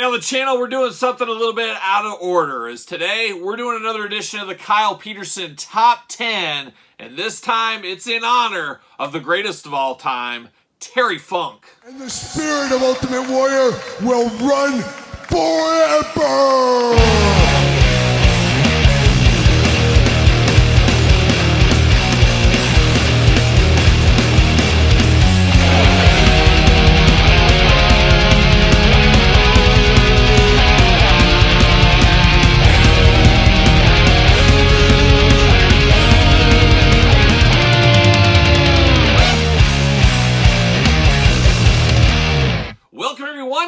On the channel, we're doing something a little bit out of order, as today we're doing another edition of the Kyle Peterson Top 10, and this time it's in honor of the greatest of all time, Terry Funk. And the spirit of Ultimate Warrior will run forever!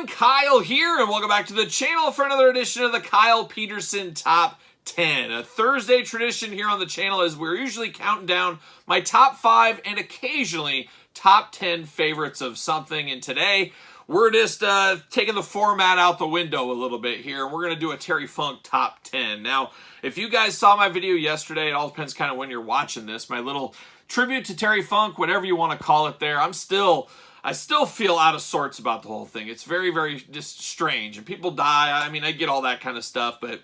Kyle here, and welcome back to the channel for another edition of the Kyle Peterson Top 10. A Thursday tradition here on the channel is we're usually counting down my top 5 and occasionally top 10 favorites of something, and today we're just taking the format out the window a little bit here, and we're going to do a Terry Funk Top 10. Now, if you guys saw my video yesterday, it all depends kind of when you're watching this, my little tribute to Terry Funk, whatever you want to call it there. I still feel out of sorts about the whole thing. It's very, very just strange. And people die. I mean, I get all that kind of stuff, but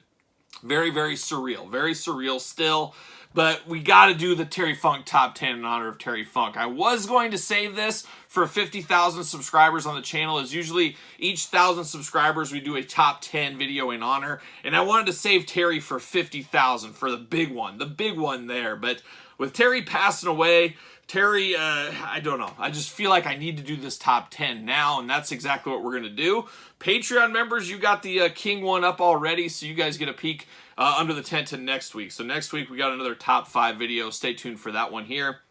very, very surreal. Very surreal still. But we got to do the Terry Funk Top 10 in honor of Terry Funk. I was going to save this for 50,000 subscribers on the channel. As usually each 1,000 subscribers, we do a top 10 video in honor. And I wanted to save Terry for 50,000 for the big one there. But with Terry passing away, Terry, I don't know. I just feel like I need to do this top 10 now, and that's exactly what we're going to do. Patreon members, you got the King one up already, so you guys get a peek under the tent to next week. So next week, we got another top 5 video. Stay tuned for that one here.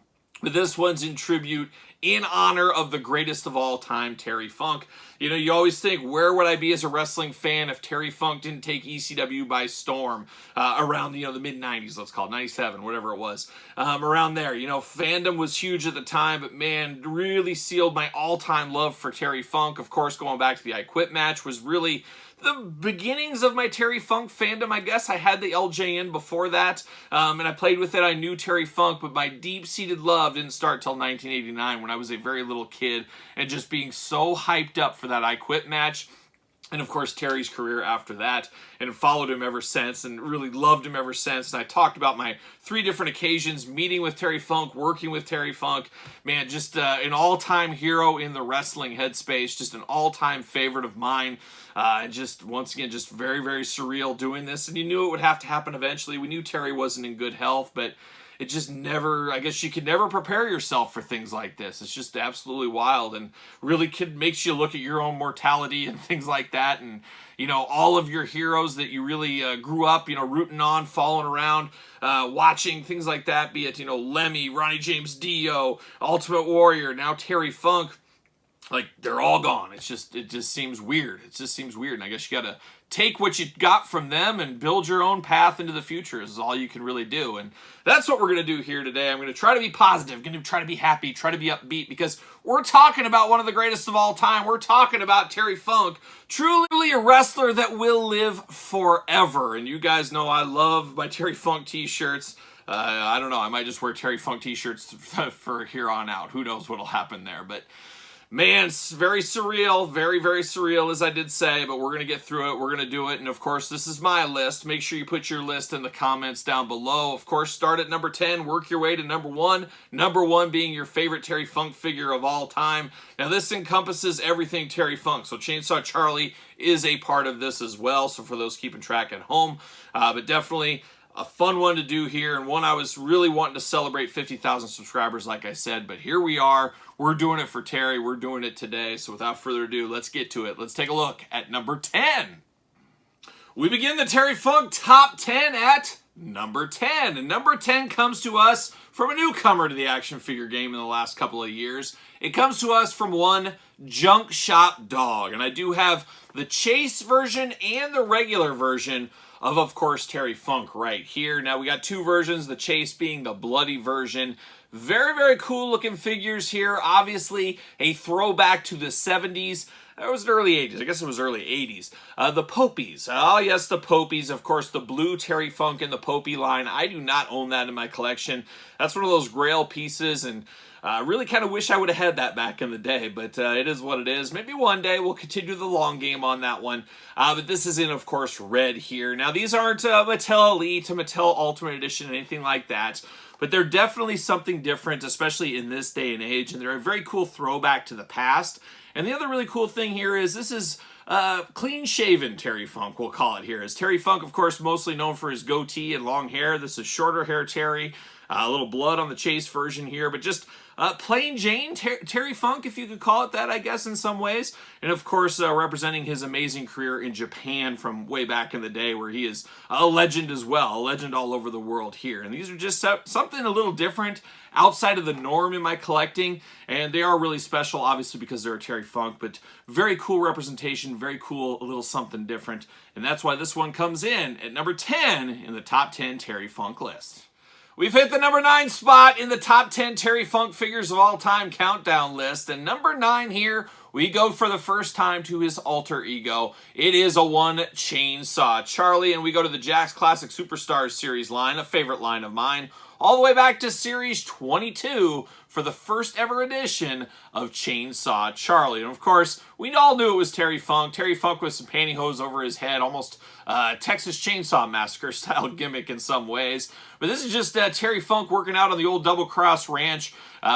But this one's in tribute, in honor of the greatest of all time, Terry Funk. You know, you always think, where would I be as a wrestling fan if Terry Funk didn't take ECW by storm around, the mid-90s, let's call it, 97, whatever it was, around there. You know, fandom was huge at the time, but man, really sealed my all-time love for Terry Funk. Of course, going back to the I Quit match was really the beginnings of my Terry Funk fandom, I guess. I had the LJN before that, and I played with it. I knew Terry Funk, but my deep-seated love didn't start till 1989 when I was a very little kid and just being so hyped up for that I Quit match. And of course, Terry's career after that, and followed him ever since, and really loved him ever since. And I talked about my 3 different occasions, meeting with Terry Funk, working with Terry Funk. Man, just an all-time hero in the wrestling headspace, just an all-time favorite of mine. And just, once again, just very, very surreal doing this. And you knew it would have to happen eventually. We knew Terry wasn't in good health, but it just never, I guess you could never prepare yourself for things like this. It's just absolutely wild, and really makes you look at your own mortality and things like that. And, all of your heroes that you really grew up, rooting on, following around, watching, things like that, be it, Lemmy, Ronnie James Dio, Ultimate Warrior, now Terry Funk. Like, they're all gone. It just seems weird. It just seems weird. And I guess you got to take what you got from them and build your own path into the future is all you can really do. And that's what we're going to do here today. I'm going to try to be positive, going to try to be happy, try to be upbeat, because we're talking about one of the greatest of all time. We're talking about Terry Funk, truly a wrestler that will live forever. And you guys know I love my Terry Funk t-shirts. I don't know. I might just wear Terry Funk t-shirts for here on out. Who knows what'll happen there. But man, it's very surreal, very, very surreal, as I did say, but we're going to get through it. We're going to do it, and of course, this is my list. Make sure you put your list in the comments down below. Of course, start at number 10, work your way to number 1. Number 1 being your favorite Terry Funk figure of all time. Now, this encompasses everything Terry Funk, so Chainsaw Charlie is a part of this as well, so for those keeping track at home, but definitely a fun one to do here, and one I was really wanting to celebrate 50,000 subscribers, like I said, but here we are. We're doing it for Terry. We're doing it today, so without further ado, let's get to it. Let's take a look at number 10. We begin the Terry Funk Top 10 at number 10, and number 10 comes to us from a newcomer to the action figure game in the last couple of years. It comes to us from one Junk Shop Dog, and I do have the Chase version and the regular version of course, Terry Funk right here. Now, we got 2 versions, the Chase being the bloody version. Very, very cool looking figures here. Obviously, a throwback to the 70s. It was the early 80s. I guess it was early 80s. The Popies. Oh, yes, the Popies. Of course, the blue Terry Funk and the Popie line. I do not own that in my collection. That's one of those grail pieces, and Really kind of wish I would have had that back in the day, but it is what it is. Maybe one day we'll continue the long game on that one. But this is in, of course, red here. Now, these aren't Mattel Elite, Mattel Ultimate Edition, anything like that. But they're definitely something different, especially in this day and age. And they're a very cool throwback to the past. And the other really cool thing here is this is clean-shaven Terry Funk, we'll call it here. As Terry Funk, of course, mostly known for his goatee and long hair. This is shorter hair Terry. A little blood on the Chase version here, but just plain Jane Terry Funk, if you could call it that, I guess, in some ways. And, of course, representing his amazing career in Japan from way back in the day, where he is a legend as well, a legend all over the world here. And these are just something a little different outside of the norm in my collecting, and they are really special, obviously, because they're a Terry Funk, but very cool representation, very cool, a little something different. And that's why this one comes in at number 10 in the top 10 Terry Funk list. We've hit the number 9 spot in the top 10 Terry Funk figures of all time countdown list. And number 9 here, we go for the first time to his alter ego. It is a one Chainsaw Charlie, and we go to the Jakks Classic Superstars series line, a favorite line of mine, all the way back to series 22 for the first ever edition of Chainsaw Charlie. And of course, we all knew it was Terry Funk. Terry Funk with some pantyhose over his head, almost Texas Chainsaw Massacre style gimmick in some ways. But this is just Terry Funk working out on the old Double Cross Ranch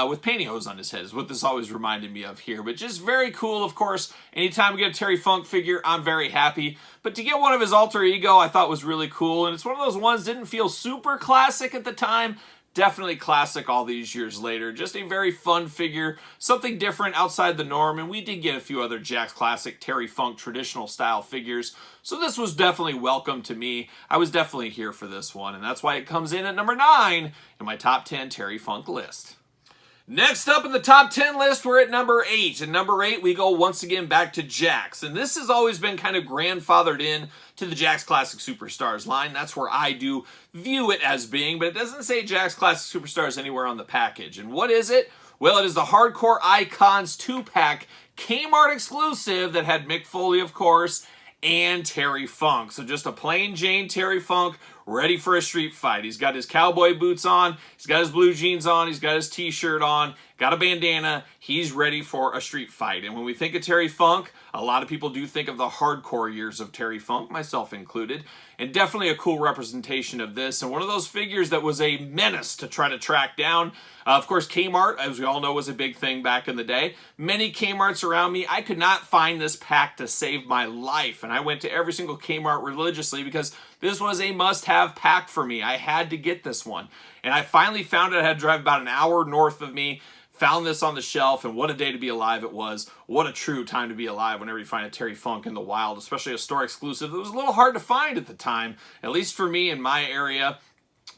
with pantyhose on his head is what this always reminded me of here. But just very cool, of course. Anytime we get a Terry Funk figure, I'm very happy. But to get one of his alter ego, I thought was really cool. And it's one of those ones that didn't feel super classic at the time. Definitely classic all these years later. Just a very fun figure, something different outside the norm, and we did get a few other Jakks Classic Terry Funk traditional style figures, so this was definitely welcome to me. I was definitely here for this one, and that's why it comes in at number 9 in my top 10 Terry Funk list. Next up in the top 10 list, we're at number 8. And number 8, we go once again back to Jakks. And this has always been kind of grandfathered in to the Jakks Classic Superstars line. That's where I do view it as being, but it doesn't say Jakks Classic Superstars anywhere on the package. And what is it? Well, it is the Hardcore Icons 2-pack Kmart exclusive that had Mick Foley, of course, and Terry Funk. So just a plain Jane Terry Funk ready for a street fight. He's got his cowboy boots on, he's got his blue jeans on, he's got his t-shirt on, got a bandana, he's ready for a street fight. And when we think of Terry Funk, a lot of people do think of the hardcore years of Terry Funk, myself included, and definitely a cool representation of this, and one of those figures that was a menace to try to track down. Of course, Kmart, as we all know, was a big thing back in the day. Many Kmarts around me, I could not find this pack to save my life, and I went to every single Kmart religiously because this was a must-have pack for me. I had to get this one, and I finally found it. I had to drive about an hour north of me, found this on the shelf, and what a day to be alive it was. What a true time to be alive whenever you find a Terry Funk in the wild, especially a store exclusive that was a little hard to find at the time, at least for me in my area.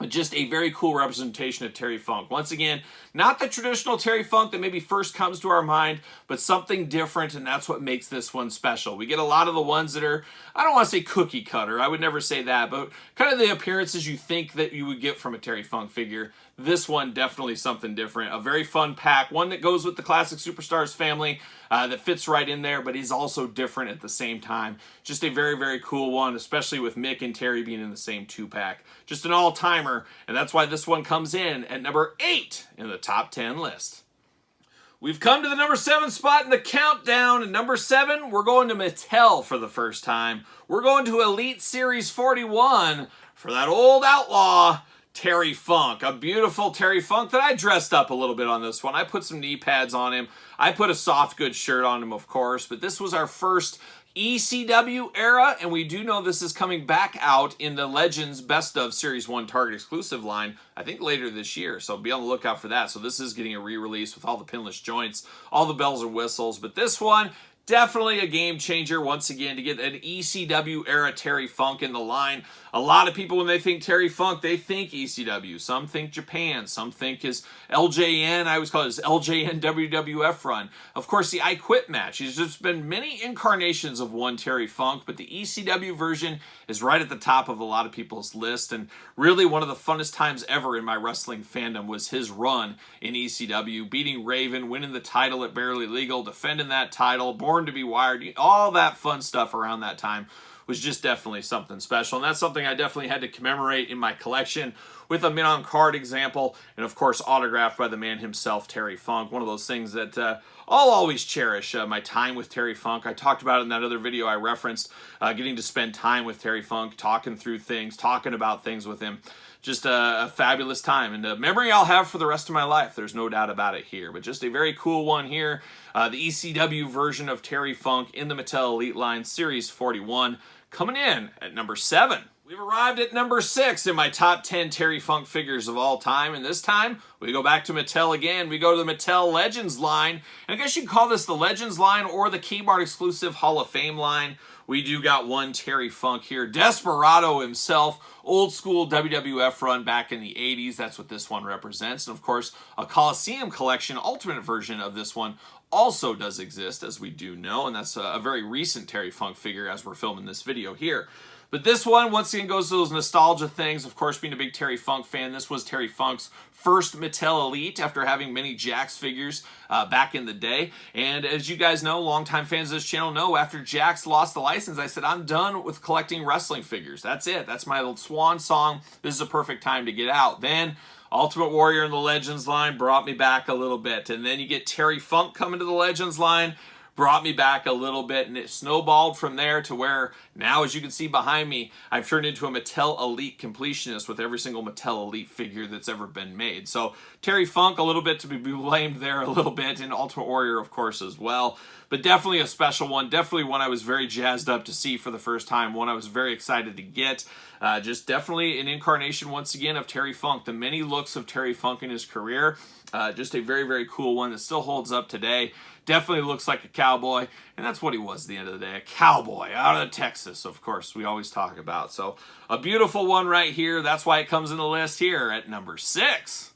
Just a very cool representation of Terry Funk. Once again, not the traditional Terry Funk that maybe first comes to our mind, but something different, and that's what makes this one special. We get a lot of the ones that are, I don't want to say cookie cutter, I would never say that, but kind of the appearances you think that you would get from a Terry Funk figure. This one, definitely something different. A very fun pack, one that goes with the Classic Superstars family, that fits right in there, but is also different at the same time. Just a very, very cool one, especially with Mick and Terry being in the same 2-pack. Just an all-timer, and that's why this one comes in at number 8 in the top 10 list. We've come to the number 7 spot in the countdown, and number 7, we're going to Mattel for the first time. We're going to Elite Series 41 for that old outlaw, Terry Funk. A beautiful Terry Funk that I dressed up a little bit on this one. I put some knee pads on him. I put a soft goods shirt on him, of course, but this was our first ECW era, and we do know this is coming back out in the Legends Best of Series 1 Target exclusive line, I think later this year, so be on the lookout for that. So this is getting a re-release with all the pinless joints, all the bells and whistles, but this one, definitely a game changer once again to get an ECW era Terry Funk in the line. A lot of people, when they think Terry Funk, they think ECW. Some think Japan. Some think his LJN, I always call it his LJN WWF run. Of course, the I Quit match. There's just been many incarnations of one Terry Funk, but the ECW version is right at the top of a lot of people's list, and really one of the funnest times ever in my wrestling fandom was his run in ECW, beating Raven, winning the title at Barely Legal, defending that title, Born Born to be Wired, all that fun stuff around that time was just definitely something special. And that's something I definitely had to commemorate in my collection with a mint on card example, and of course autographed by the man himself, Terry Funk. One of those things that I'll always cherish, my time with Terry Funk. I talked about it in that other video I referenced, getting to spend time with Terry Funk, talking through things, talking about things with him. Just a fabulous time, and a memory I'll have for the rest of my life. There's no doubt about it here, but just a very cool one here. The ECW version of Terry Funk in the Mattel Elite line, Series 41, coming in at number 7. We've arrived at number 6 in my top 10 Terry Funk figures of all time, and this time we go back to Mattel again. We go to the Mattel Legends line, and I guess you can call this the Legends line or the Kmart exclusive Hall of Fame line. We do got one Terry Funk here, Desperado himself, old school WWF run back in the 80s. That's what this one represents. And of course, a Coliseum Collection ultimate version of this one also does exist, as we do know, and that's a very recent Terry Funk figure as we're filming this video here. But this one, once again, goes to those nostalgia things. Of course, being a big Terry Funk fan, this was Terry Funk's first Mattel Elite after having many Jakks figures back in the day. And as you guys know, longtime fans of this channel know, after Jakks lost the license, I said, I'm done with collecting wrestling figures. That's it. That's my little swan song. This is a perfect time to get out. Then Ultimate Warrior in the Legends line brought me back a little bit. And then you get Terry Funk coming to the Legends line, brought me back a little bit, and it snowballed from there to where now, as you can see behind me, I've turned into a Mattel Elite completionist with every single Mattel Elite figure that's ever been made. So Terry Funk, a little bit to be blamed there a little bit, and Ultimate Warrior, of course, as well. But definitely a special one, definitely one I was very jazzed up to see for the first time, one I was very excited to get. Just definitely an incarnation, once again, of Terry Funk, the many looks of Terry Funk in his career. Just a very, very cool one that still holds up today. Definitely looks like a cowboy, and that's what he was at the end of the day, a cowboy out of Texas, of course, we always talk about. So a beautiful one right here. That's why it comes in the list here at number 6.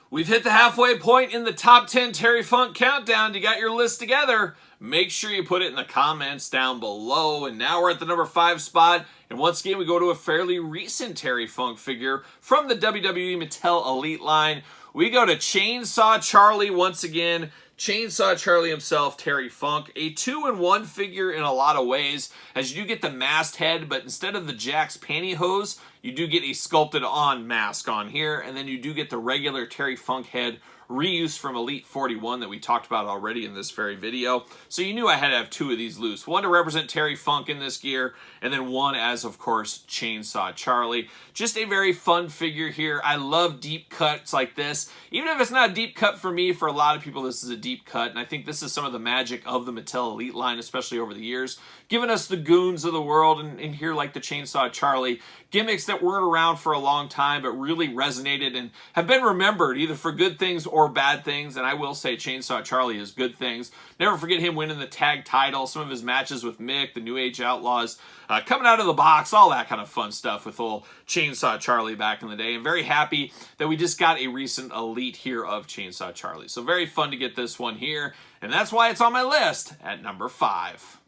We've hit the halfway point in the top 10 Terry Funk countdown. You got your list together. Make sure you put it in the comments down below. And now we're at the number 5 spot. And once again, we go to a fairly recent Terry Funk figure from the WWE Mattel Elite line. We go to Chainsaw Charlie once again. Chainsaw Charlie himself, Terry Funk, a 2-in-1 figure in a lot of ways, as you do get the masked head, but instead of the Jakks pantyhose, you do get a sculpted on mask on here, and then you do get the regular Terry Funk head reused from Elite 41 that we talked about already in this very video. So you knew I had to have 2 of these loose. One to represent Terry Funk in this gear, and then one as, of course, Chainsaw Charlie. Just a very fun figure here. I love deep cuts like this. Even if it's not a deep cut for me, for a lot of people this is a deep cut, and I think this is some of the magic of the Mattel Elite line, especially over the years, giving us the goons of the world, and here like the Chainsaw Charlie, gimmicks that weren't around for a long time but really resonated and have been remembered either for good things or bad things. And I will say Chainsaw Charlie is good things. Never forget him winning the tag title, some of his matches with Mick, the New Age Outlaws, coming out of the box, all that kind of fun stuff with old Chainsaw Charlie back in the day. And very happy that we just got a recent Elite here of Chainsaw Charlie. So very fun to get this one here, and that's why it's on my list at number 5.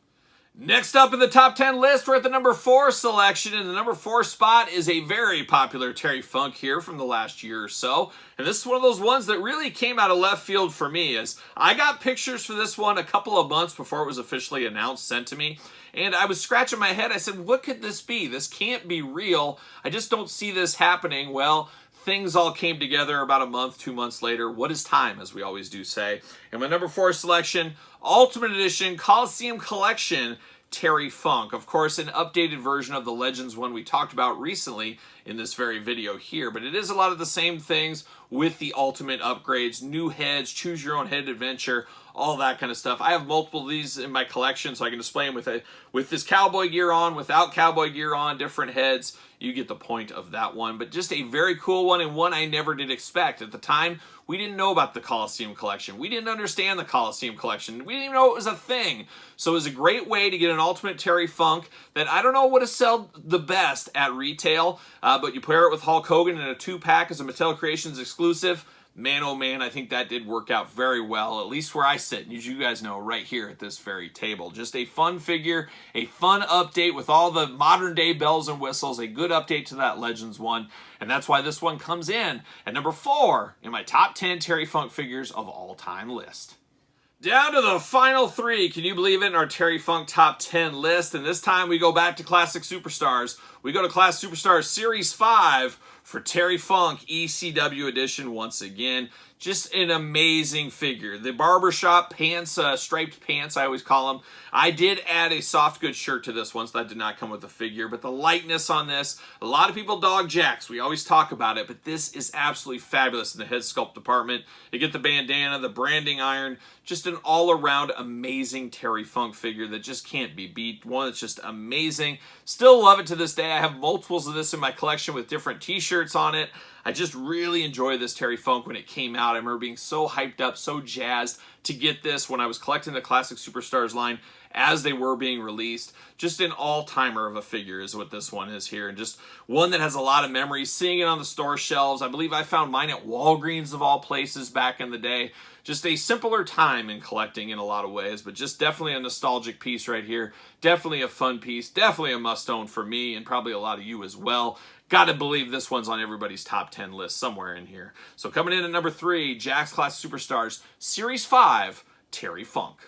Next up in the top 10 list, we're at the number 4 selection, and the number 4 spot is a very popular Terry Funk here from the last year or so. And this is one of those ones that really came out of left field for me, as I got pictures for this one a couple of months before it was officially announced, sent to me. And I was scratching my head. I said, what could this be? This can't be real. I just don't see this happening. Well, things all came together about a month, 2 months later. What is time, as we always do say. And my number 4 selection, Ultimate Edition Coliseum Collection, Terry Funk. Of course, an updated version of the Legends one we talked about recently in this very video here, but it is a lot of the same things with the ultimate upgrades, new heads, choose your own head adventure, all that kind of stuff. I have multiple of these in my collection, so I can display them with this cowboy gear on, without cowboy gear on, different heads. You get the point of that one, but just a very cool one, and one I never did expect. At the time, we didn't know about the Coliseum Collection. We didn't understand the Coliseum Collection. We didn't even know it was a thing. So it was a great way to get an Ultimate Terry Funk that I don't know would have sold the best at retail, but you pair it with Hulk Hogan in a 2-pack as a Mattel Creations exclusive. Man, oh man, I think that did work out very well, at least where I sit, and as you guys know, right here at this very table. Just a fun figure, a fun update with all the modern day bells and whistles, a good update to that Legends one, and that's why this one comes in at number 4 in my top 10 Terry Funk figures of all time list. Down to the final three. Can you believe it? In our Terry Funk top 10 list. And this time we go back to Classic Superstars. We go to Classic Superstars Series 5 for Terry Funk ECW edition once again. Just an amazing figure. The barbershop pants, striped pants, I always call them. I did add a soft goods shirt to this one, so that did not come with the figure. But the lightness on this, a lot of people dog Jacks. We always talk about it, but this is absolutely fabulous in the head sculpt department. You get the bandana, the branding iron, just an all-around amazing Terry Funk figure that just can't be beat. One that's just amazing. Still love it to this day. I have multiples of this in my collection with different t-shirts on it. I just really enjoyed this Terry Funk when it came out. I remember being so hyped up, so jazzed to get this when I was collecting the Classic Superstars line as they were being released. Just an all-timer of a figure is what this one is here. And just one that has a lot of memories. Seeing it on the store shelves. I believe I found mine at Walgreens of all places back in the day. Just a simpler time in collecting in a lot of ways, but just definitely a nostalgic piece right here. Definitely a fun piece. Definitely a must-own for me and probably a lot of you as well. Gotta believe this one's on everybody's top 10 list somewhere in here. So coming in at number 3, Jakks Classic Superstars Series 5, Terry Funk.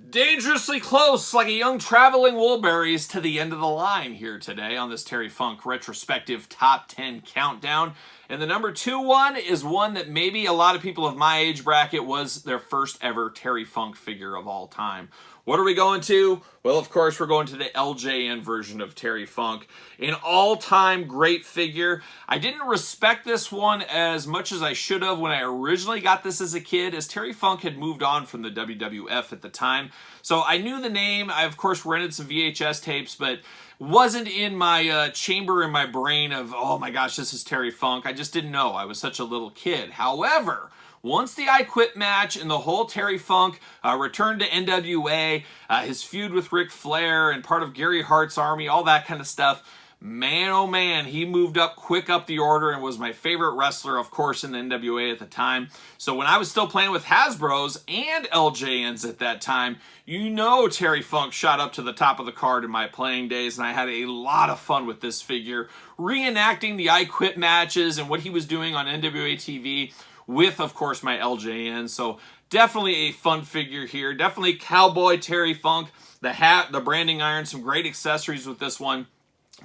Dangerously close, like a young traveling Woolberries, to the end of the line here today on this Terry Funk retrospective top 10 countdown. And the number 2 one is one that maybe a lot of people of my age bracket was their first ever Terry Funk figure of all time. What are we going to? Well, of course, we're going to the LJN version of Terry Funk. An all-time great figure. I didn't respect this one as much as I should have when I originally got this as a kid, as Terry Funk had moved on from the WWF at the time. So I knew the name. I, of course, rented some VHS tapes, but wasn't in my chamber in my brain of, oh my gosh, this is Terry Funk. I just didn't know. I was such a little kid. However, once the I Quit match and the whole Terry Funk return to NWA, his feud with Ric Flair and part of Gary Hart's army, all that kind of stuff, man, oh man, he moved up quick up the order and was my favorite wrestler, of course, in the NWA at the time. So when I was still playing with Hasbros and LJNs at that time, you know Terry Funk shot up to the top of the card in my playing days, and I had a lot of fun with this figure, reenacting the I Quit matches and what he was doing on NWA TV with, of course, my LJN. So definitely a fun figure here. Definitely Cowboy Terry Funk. The hat, the branding iron, some great accessories with this one.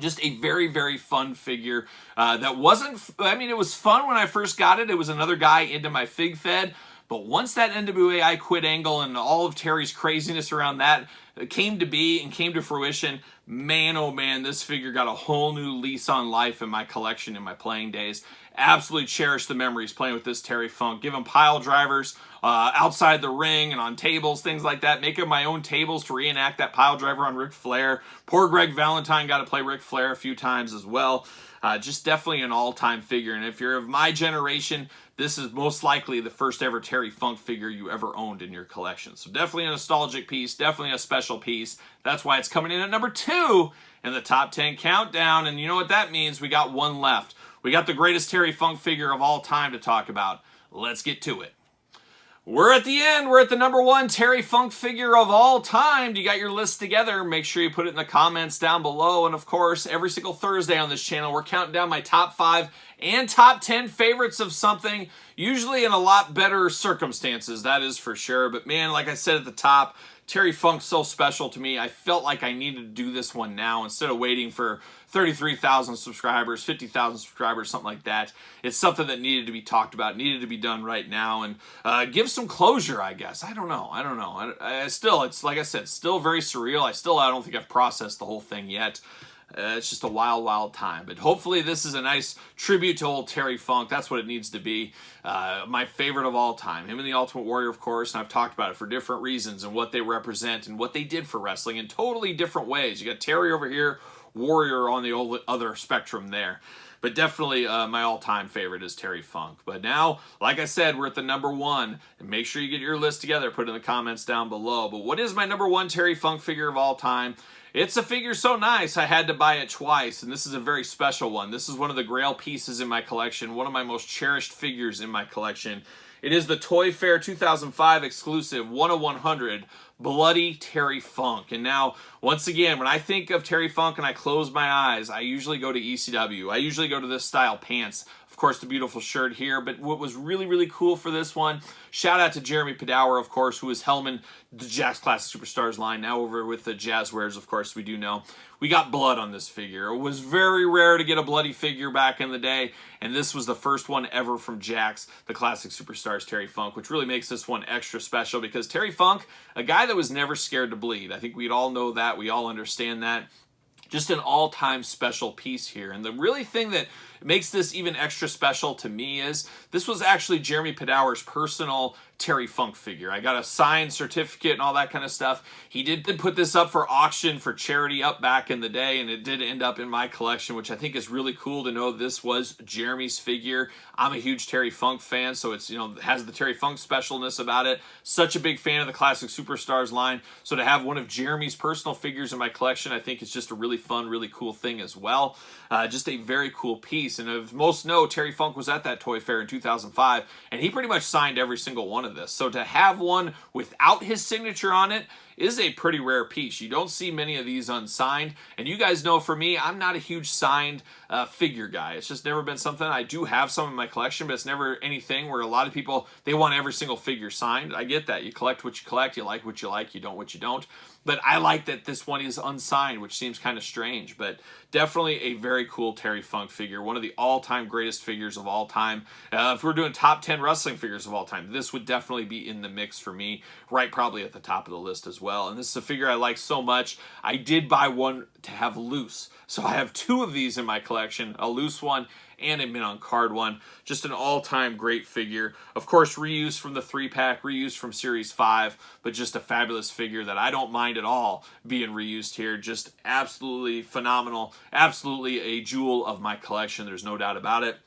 Just a very, very fun figure that wasn't, I mean, it was fun when I first got it. It was another guy into my fig fed. But once that NWA I Quit angle and all of Terry's craziness around that came to be and came to fruition, man, oh man, this figure got a whole new lease on life in my collection in my playing days. Absolutely cherish the memories playing with this Terry Funk. Give him pile drivers outside the ring and on tables, things like that. Making my own tables to reenact that pile driver on Ric Flair. Poor Greg Valentine got to play Ric Flair a few times as well. Just definitely an all-time figure. And if you're of my generation, this is most likely the first ever Terry Funk figure you ever owned in your collection. So definitely a nostalgic piece, definitely a special piece. That's why it's coming in at number 2 in the top 10 countdown. And you know what that means? We got one left. We got the greatest Terry Funk figure of all time to talk about. Let's get to it. We're at the end. We're at the number 1 Terry Funk figure of all time. You got your list together. Make sure you put it in the comments down below. And of course, every single Thursday on this channel, we're counting down my top 5 and top 10 favorites of something, usually in a lot better circumstances, that is for sure. But man, like I said at the top, Terry Funk's so special to me. I felt like I needed to do this one now instead of waiting for 33,000 subscribers, 50,000 subscribers, something like that. It's something that needed to be talked about, needed to be done right now, and give some closure, I guess. I don't know. I still, it's like I said, still very surreal. I don't think I've processed the whole thing yet. It's just a wild, wild time. But hopefully this is a nice tribute to old Terry Funk. That's what it needs to be. My favorite of all time. Him and the Ultimate Warrior, of course, and I've talked about it for different reasons and what they represent and what they did for wrestling in totally different ways. You got Terry over here, Warrior on the other spectrum there. But definitely my all-time favorite is Terry Funk. But now, like I said, we're at the number 1. And make sure you get your list together. Put it in the comments down below. But what is my number 1 Terry Funk figure of all time? It's a figure so nice, I had to buy it twice. And this is a very special one. This is one of the grail pieces in my collection. One of my most cherished figures in my collection. It is the Toy Fair 2005 exclusive 1 of 100 Bloody Terry Funk. And now, Once again, when I think of Terry Funk and I close my eyes, I usually go to ECW. I usually go to this style pants. Of course, the beautiful shirt here, but what was really, really cool for this one, shout out to Jeremy Padower, of course, who is helming the Jakks Classic Superstars line, now over with the Jazzwares, of course, we do know. We got blood on this figure. It was very rare to get a bloody figure back in the day, and this was the first one ever from Jakks, the Classic Superstars Terry Funk, which really makes this one extra special because Terry Funk, a guy that was never scared to bleed. I think we'd all know that. We all understand that. Just an all-time special piece here. And the really thing that makes this even extra special to me is this was actually Jeremy Padower's personal Terry Funk figure. I got a signed certificate and all that kind of stuff. He did put this up for auction for charity up back in the day, and it did end up in my collection, which I think is really cool to know this was Jeremy's figure. I'm a huge Terry Funk fan, so it's, you know, has the Terry Funk specialness about it. Such a big fan of the Classic Superstars line, so to have one of Jeremy's personal figures in my collection, I think is just a really fun, really cool thing as well. Just a very cool piece, and as most know, Terry Funk was at that toy fair in 2005, and he pretty much signed every single one of this. So to have one without his signature on it is a pretty rare piece. You don't see many of these unsigned, and you guys know for me, I'm not a huge signed figure guy. It's just never been something. I do have some in my collection, but it's never anything where a lot of people, they want every single figure signed. I get that. You collect what you collect, you like what you like, you don't what you don't. But I like that this one is unsigned, which seems kind of strange, but definitely a very cool Terry Funk figure. One of the all-time greatest figures of all time. If we're doing top 10 wrestling figures of all time, this would definitely be in the mix for me, right probably at the top of the list as well. And this is a figure I like so much. I did buy one to have loose. So I have two of these in my collection, a loose one and a mint on card one. Just an all-time great figure. Of course, reused from the 3-pack, reused from Series 5, but just a fabulous figure that I don't mind at all being reused here. Just absolutely phenomenal. Absolutely a jewel of my collection. There's no doubt about it.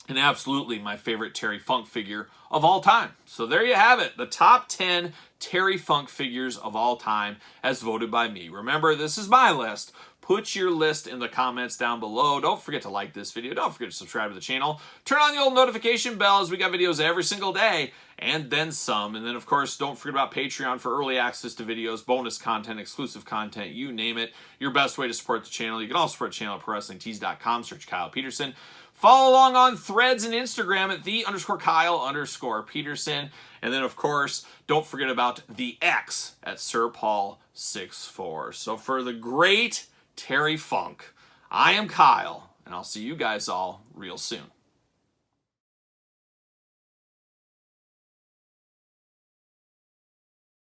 And absolutely my favorite Terry Funk figure of all time. So there you have it. The top 10 Terry Funk figures of all time as voted by me. Remember, this is my list. Put your list in the comments down below. Don't forget to like this video. Don't forget to subscribe to the channel. Turn on the old notification bell as we got videos every single day and then some. And then, of course, don't forget about Patreon for early access to videos, bonus content, exclusive content, you name it. Your best way to support the channel. You can also support the channel at ProWrestlingTees.com. Search Kyle Peterson. Follow along on Threads and Instagram at _Kyle_Peterson. And then, of course, don't forget about the X at SirPaul64. So for the great Terry Funk, I am Kyle, and I'll see you guys all real soon.